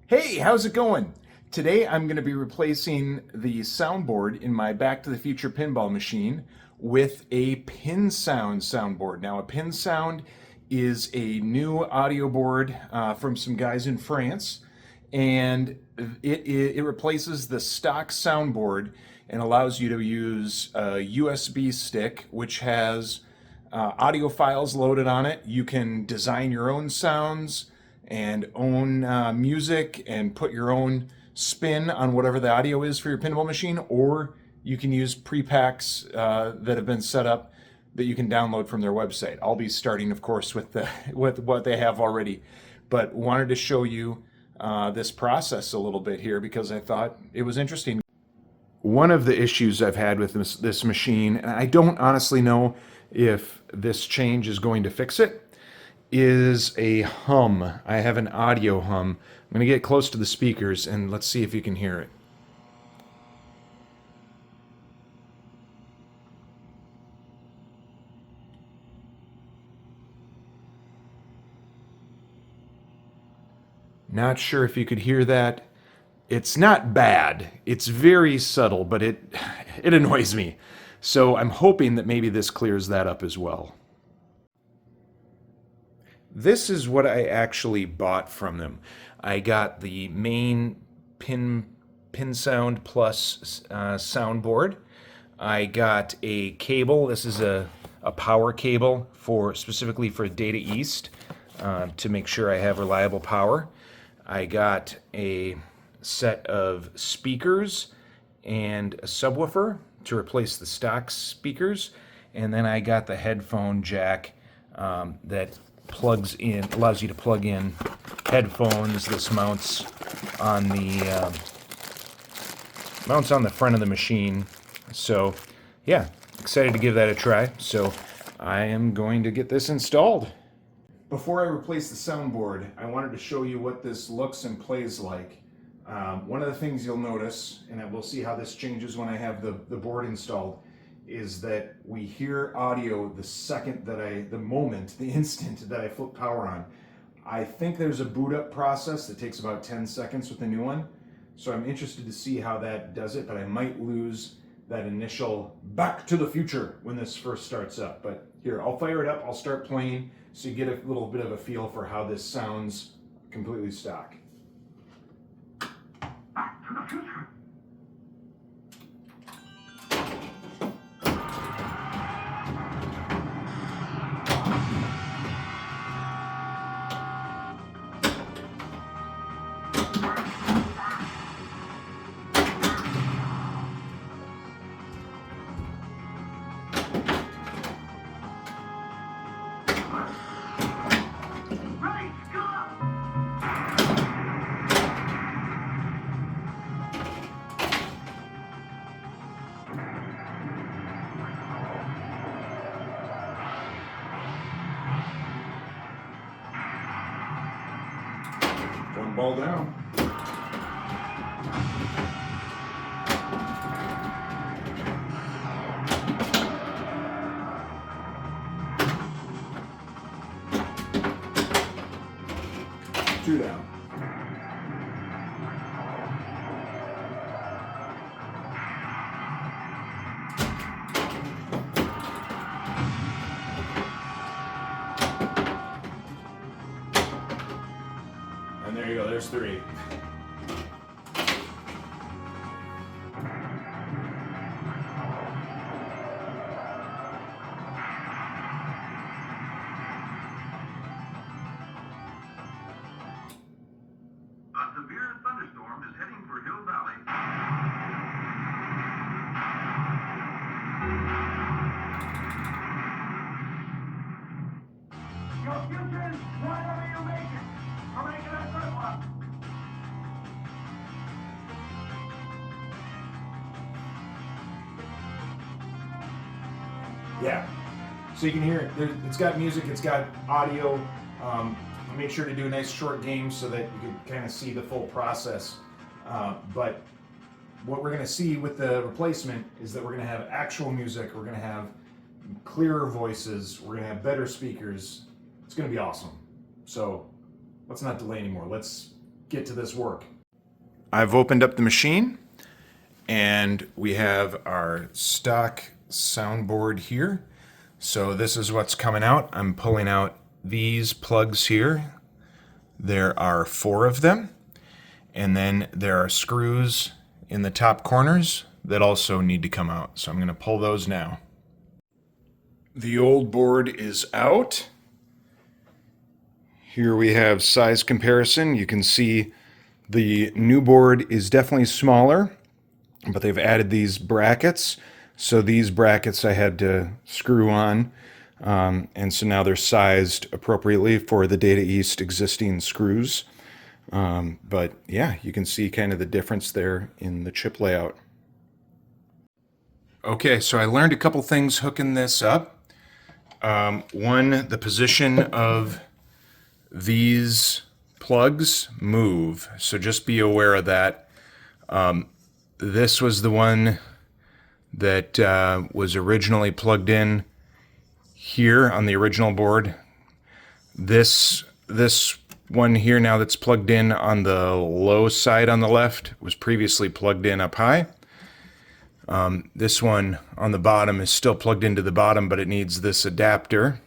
Hey, how's it going? Today I'm going to be replacing the soundboard in my Back to the Future pinball machine with a PinSound soundboard. Now, a PinSound is a new audio board from some guys in France, and it replaces the stock soundboard and allows you to use a USB stick, which has audio files loaded on it. You can design your own sounds and own music and put your own spin on whatever the audio is for your pinball machine, or you can use pre-packs that have been set up that you can download from their website. I'll be starting, of course, with what they have already, but wanted to show you this process a little bit here because I thought it was interesting. One of the issues I've had with this machine, and I don't honestly know if this change is going to fix it, is a hum. I have an audio hum. I'm going to get close to the speakers and let's see if you can hear it. Not sure if you could hear that. It's not bad. It's very subtle, but it annoys me. So I'm hoping that maybe this clears that up as well. This is what I actually bought from them. I got the main PinSound Plus soundboard. I got a cable. This is a power cable specifically for Data East to make sure I have reliable power. I got a set of speakers and a subwoofer to replace the stock speakers, and then I got the headphone jack that allows you to plug in headphones. This mounts on the front of the machine. So yeah, excited to give that a try. So I am going to get this installed. Before I replace the soundboard, I wanted to show you what this looks and plays like. One of the things you'll notice, and we'll see how this changes when I have the board installed, is that we hear audio the instant that I flip power on. I think there's a boot up process that takes about 10 seconds with the new one. So I'm interested to see how that does it, but I might lose that initial Back to the Future when this first starts up. But here, I'll fire it up, I'll start playing so you get a little bit of a feel for how this sounds completely stock. Back to the Future. One ball down. Two down. And there you go, there's three. A severe thunderstorm is heading for Hill Valley. Your future is whatever you make it. We're making a good one. Yeah, so you can hear it. It's got music, it's got audio. I made sure to do a nice short game so that you can kind of see the full process. But what we're going to see with the replacement is that we're going to have actual music, we're going to have clearer voices, we're going to have better speakers. It's going to be awesome. So let's not delay anymore. Let's get to this work. I've opened up the machine and we have our stock soundboard here. So this is what's coming out. I'm pulling out these plugs here. There are 4 of them. And then there are screws in the top corners that also need to come out. So I'm going to pull those now. The old board is out. Here we have size comparison. You can see the new board is definitely smaller, but they've added these brackets. So these brackets I had to screw on. And so now they're sized appropriately for the Data East existing screws. But yeah, you can see kind of the difference there in the chip layout. Okay, so I learned a couple things hooking this up. One, the position of these plugs move, so just be aware of that. This was the one that was originally plugged in here on the original board. This one here now that's plugged in on the low side on the left was previously plugged in up high. This one on the bottom is still plugged into the bottom, but it needs this adapter.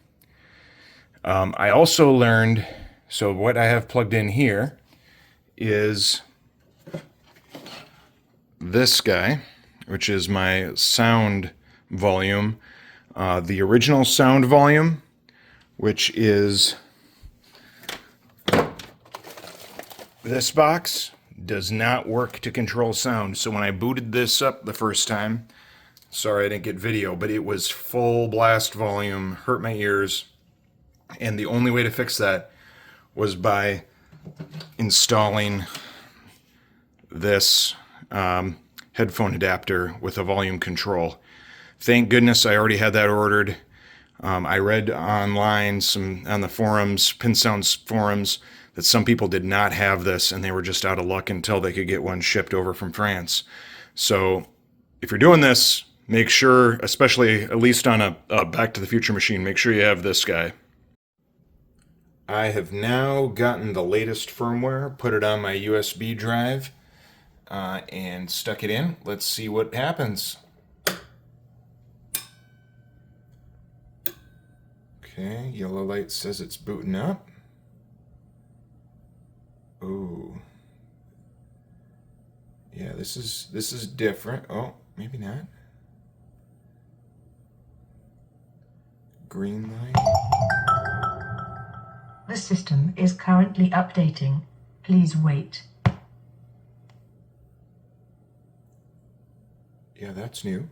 I also learned, so what I have plugged in here is this guy, which is my sound volume. The original sound volume, which is this box, does not work to control sound. So when I booted this up the first time, sorry I didn't get video, but it was full blast volume, hurt my ears. And the only way to fix that was by installing this headphone adapter with a volume control. Thank goodness I already had that ordered. I read online on the forums, PinSound's forums, that some people did not have this and they were just out of luck until they could get one shipped over from France. So if you're doing this, make sure, especially at least on a Back to the Future machine, make sure you have this guy. I have now gotten the latest firmware, put it on my USB drive, and stuck it in. Let's see what happens. Okay, yellow light says it's booting up. Ooh. Yeah, this is different. Oh, maybe not. Green light. The system is currently updating. Please wait. Yeah, that's new.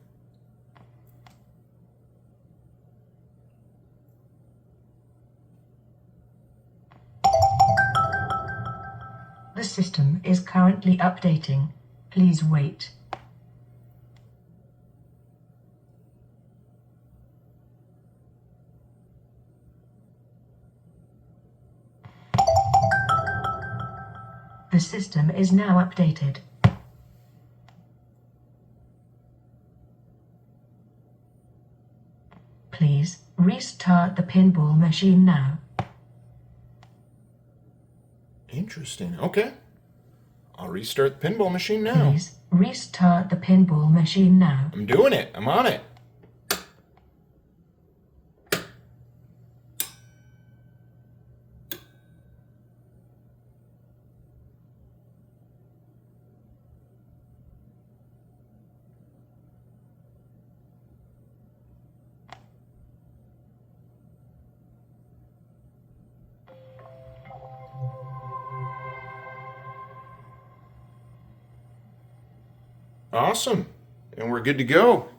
The system is currently updating. Please wait. The system is now updated. Please restart the pinball machine now. Interesting. Okay. I'll restart the pinball machine now. Please restart the pinball machine now. I'm doing it. I'm on it. Awesome. And we're good to go.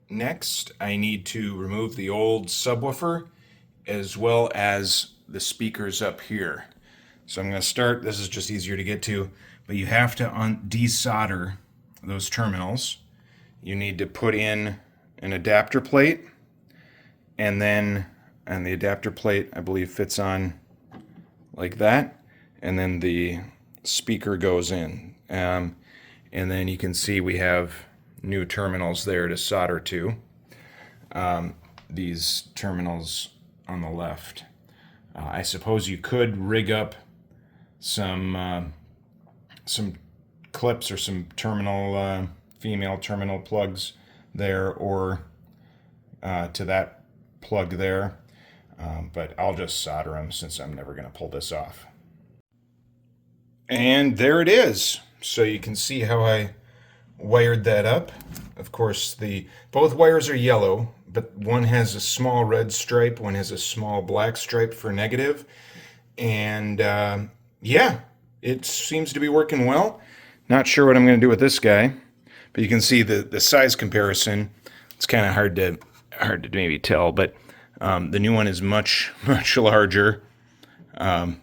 Next, I need to remove the old subwoofer as well as the speakers up here. So I'm going to start, this is just easier to get to, but you have to desolder those terminals. You need to put in an adapter plate, and then the adapter plate, I believe, fits on like that, and then the speaker goes in. And then you can see we have new terminals there to solder to. These terminals on the left. I suppose you could rig up some clips or some terminal female terminal plugs there, or to that plug there. But I'll just solder them since I'm never going to pull this off. And there it is. So you can see how I wired that up. Of course, both wires are yellow, but one has a small red stripe, one has a small black stripe for negative. And yeah, it seems to be working well. Not sure what I'm going to do with this guy, but you can see the size comparison. It's kind of hard to maybe tell, but the new one is much larger.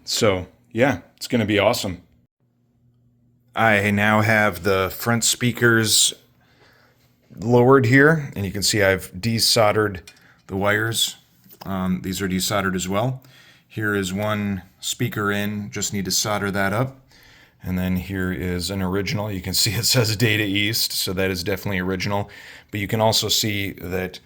So yeah, it's going to be awesome. I now have the front speakers lowered here, and you can see I've desoldered the wires. These are desoldered as well. Here is one speaker in, just need to solder that up. And then here is an original. You can see it says Data East, so that is definitely original. But you can also see that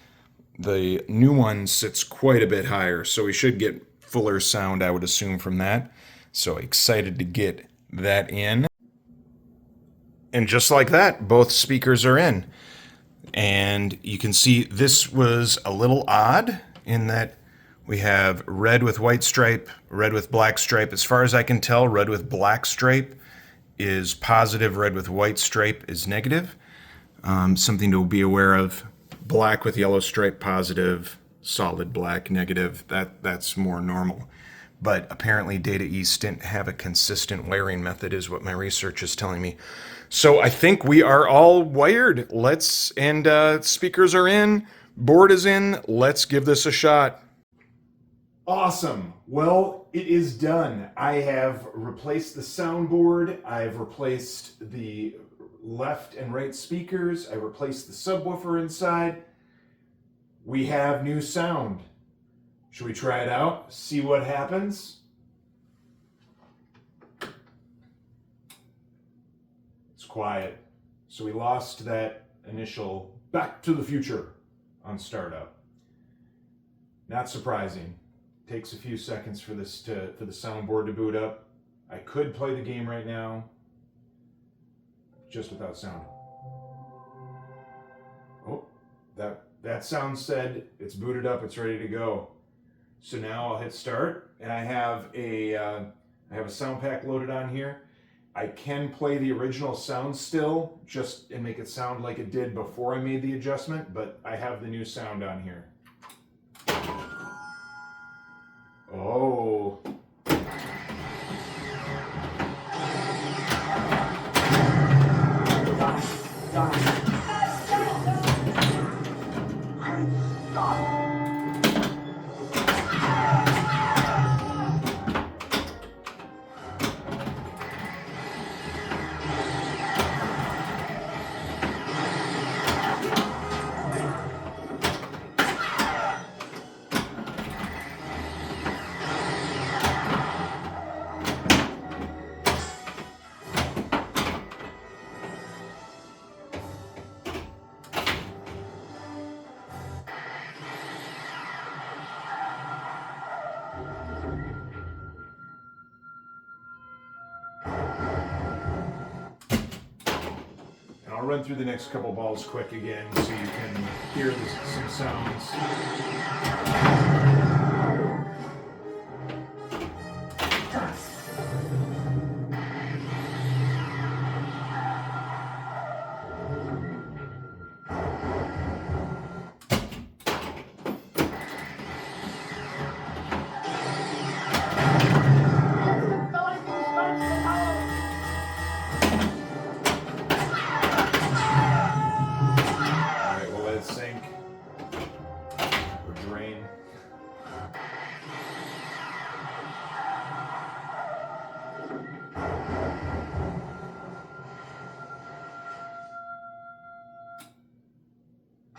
the new one sits quite a bit higher, so we should get fuller sound, I would assume, from that. So excited to get that in. And just like that, both speakers are in. And you can see this was a little odd in that we have red with white stripe, red with black stripe. As far as I can tell, red with black stripe is positive, red with white stripe is negative. Something to be aware of. Black with yellow stripe, positive, solid black, negative. That's more normal. But apparently Data East didn't have a consistent wiring method, is what my research is telling me. So I think we are all wired. Speakers are in, board is in. Let's give this a shot. Awesome. Well, it is done. I have replaced the soundboard. I've replaced the left and right speakers. I replaced the subwoofer inside. We have new sound. Should we try it out? See what happens? It's quiet. So we lost that initial Back to the Future on startup. Not surprising. Takes a few seconds for the soundboard to boot up. I could play the game right now, just without sound. Oh, that sound said it's booted up, it's ready to go. So now I'll hit start, and I have a sound pack loaded on here. I can play the original sound still, and make it sound like it did before I made the adjustment, but I have the new sound on here. Oh. I'll run through the next couple balls quick again so you can hear some sounds.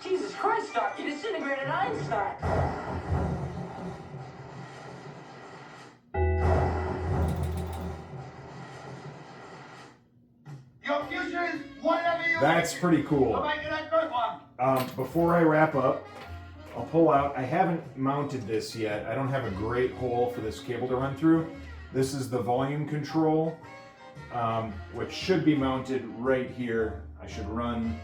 Jesus Christ, Doc, you disintegrated Einstein. Your future is whatever you That's pretty cool. I'll make it a good one. Before I wrap up, I'll pull out. I haven't mounted this yet. I don't have a great hole for this cable to run through. This is the volume control, which should be mounted right here. I should run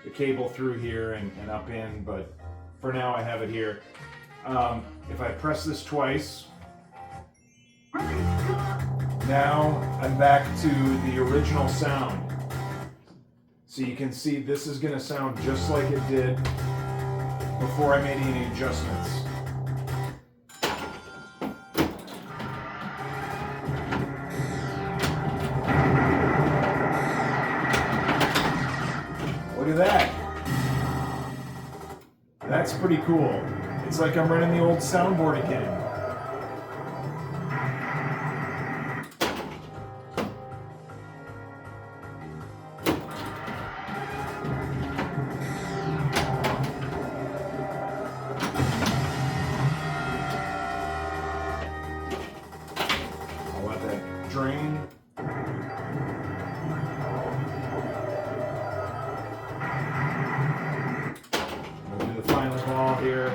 the cable through here and up in, but for now I have it here. If I press this twice, now I'm back to the original sound. So you can see this is going to sound just like it did before I made any adjustments. Look at that. That's pretty cool. It's like I'm running the old soundboard again. I'll let that drain. We'll do the final ball here.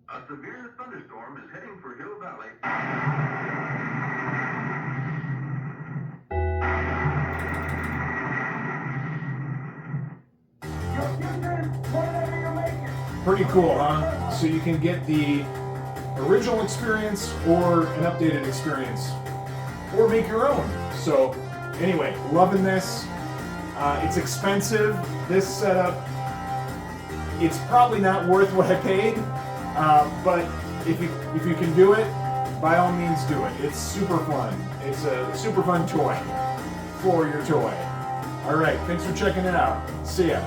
A severe thunderstorm is heading for Hill Valley. Pretty cool, huh? So you can get the original experience or an updated experience, or make your own. So anyway, loving this. It's expensive, this setup. It's probably not worth what I paid, but if you can do it, by all means do it. It's super fun. It's a super fun toy for your toy. All right, thanks for checking it out. See ya.